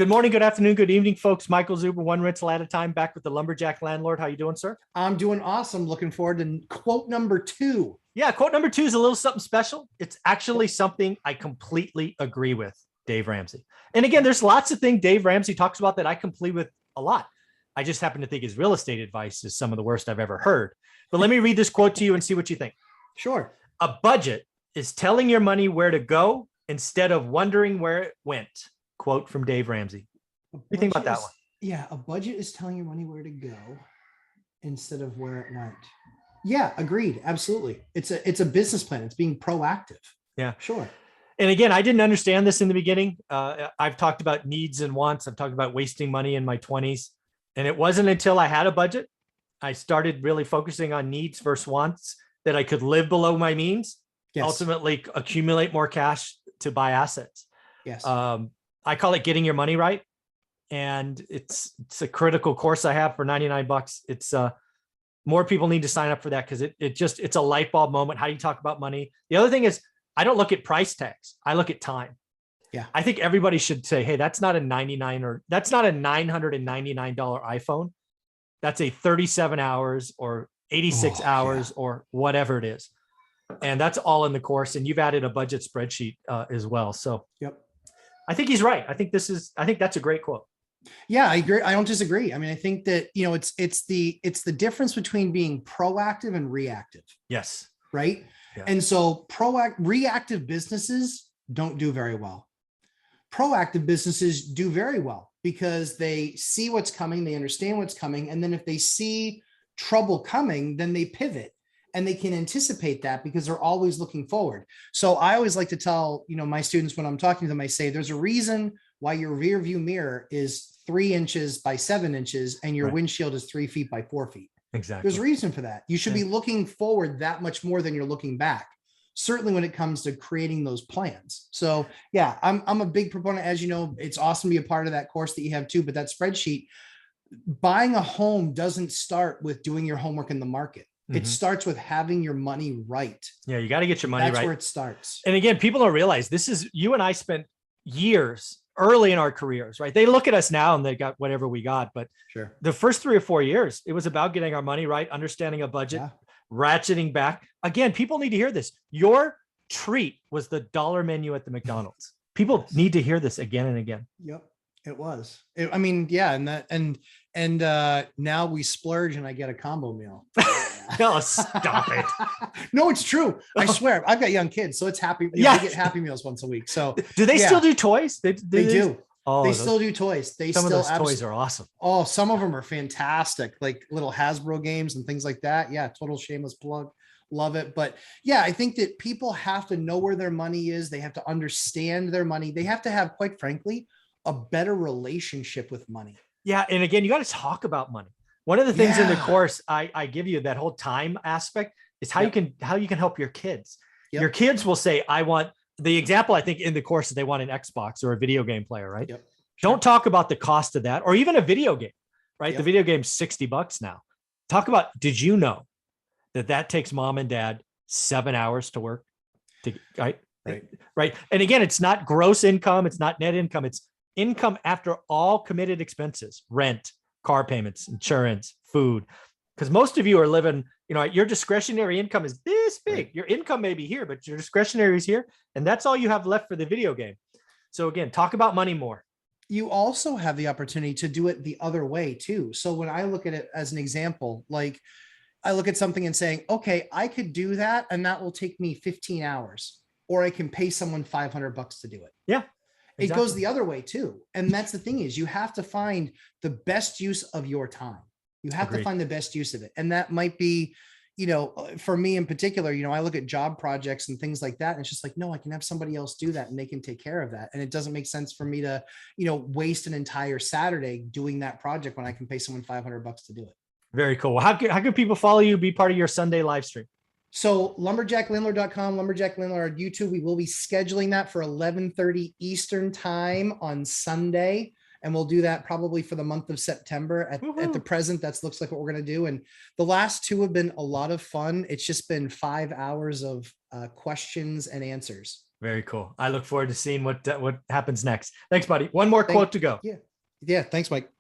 Good morning, good afternoon, good evening, folks. Michael Zuber, one rental at a time, back with the Lumberjack Landlord. How you doing, sir? I'm doing awesome. Looking forward to quote number 2. Yeah, quote number 2 is a little something special. It's actually something I completely agree with Dave Ramsey. And again, there's lots of things Dave Ramsey talks about that I complete with a lot. I just happen to think his real estate advice is some of the worst I've ever heard. But let me read this quote to you and see what you think. Sure. A budget is telling your money where to go instead of wondering where it went. Quote from Dave Ramsey. What do you think about that one? Yeah, a budget is telling your money where to go instead of where it went. Yeah, agreed. Absolutely. It's a business plan. It's being proactive. Yeah, sure. And again, I didn't understand this in the beginning. I've talked about needs and wants. I've talked about wasting money in my 20s. And it wasn't until I had a budget, I started really focusing on needs versus wants, that I could live below my means, yes, ultimately accumulate more cash to buy assets. Yes. I call it getting your money right. And it's a critical course I have for $99. It's more people need to sign up for that, because it's a light bulb moment. How do you talk about money? The other thing is, I don't look at price tags. I look at time. Yeah. I think everybody should say, hey, that's not a $999 iPhone. That's a 37 hours or 86 hours or whatever it is. And that's all in the course. And you've added a budget spreadsheet as well. So yep. I think he's right. I think that's a great quote. Yeah, I agree. I don't disagree. I mean, I think that, it's the difference between being proactive and reactive. Yes. Right. Yeah. And so reactive businesses don't do very well. Proactive businesses do very well because they see what's coming, they understand what's coming. And then if they see trouble coming, then they pivot and they can anticipate that because they're always looking forward. So I always like to tell, my students when I'm talking to them, I say, there's a reason why your rear view mirror is 3 inches by 7 inches and your windshield is 3 feet by 4 feet. Exactly. There's a reason for that. You should be looking forward that much more than you're looking back, certainly when it comes to creating those plans. So yeah, I'm a big proponent. As you know, it's awesome to be a part of that course that you have too, but that spreadsheet, buying a home doesn't start with doing your homework in the market. It starts with having your money right. Yeah, you got to get your money right. That's where it starts. And again, people don't realize this is, you and I spent years early in our careers, right? They look at us now and they got whatever we got, but sure, the first 3 or 4 years, it was about getting our money right, understanding a budget, ratcheting back. Again, people need to hear this. Your treat was the dollar menu at the McDonald's. People need to hear this again and again. Yep. It was. I mean, yeah. And now we splurge and I get a combo meal. No, stop it. No, it's true. I swear. I've got young kids, so it's happy. I get Happy Meals once a week. So do they still do toys? They do. Oh, they still do toys. Some of those toys are awesome. Oh, some of them are fantastic, like little Hasbro games and things like that. Yeah, total shameless plug. Love it. But yeah, I think that people have to know where their money is. They have to understand their money. They have to have, quite frankly, a better relationship with money. Yeah. And again, you got to talk about money. One of the things in the course I give you, that whole time aspect, is how you can help your kids. Your kids will say, I want the example, I think in the course, they want an Xbox or a video game player, right? Yep. Don't talk about the cost of that, or even a video game, right? The video game's $60 now. Talk about, did you know that takes mom and dad 7 hours to work? Right. And again, it's not gross income. It's not net income. It's income after all committed expenses, rent, car payments, insurance, food. Because most of you are living, your discretionary income is this big. Right. Your income may be here, but your discretionary is here. And that's all you have left for the video game. So again, talk about money more. You also have the opportunity to do it the other way too. So when I look at it as an example, like I look at something and saying, okay, I could do that and that will take me 15 hours, or I can pay someone $500 to do it. Yeah. It goes the other way too. And that's the thing, is you have to find the best use of your time. You have to find the best use of it. And that might be, for me in particular, I look at job projects and things like that. And it's just like, no, I can have somebody else do that and they can take care of that. And it doesn't make sense for me to, waste an entire Saturday doing that project when I can pay someone $500 to do it. Very cool. How can people follow you, be part of your Sunday live stream? So lumberjacklandlord.com, Lumberjack Landlord YouTube. We will be scheduling that for 11:30 Eastern time on Sunday. And we'll do that probably for the month of September. At the present, that looks like what we're going to do. And the last 2 have been a lot of fun. It's just been 5 hours of questions and answers. Very cool. I look forward to seeing what happens next. Thanks, buddy. One more quote to go. Yeah. Thanks, Mike.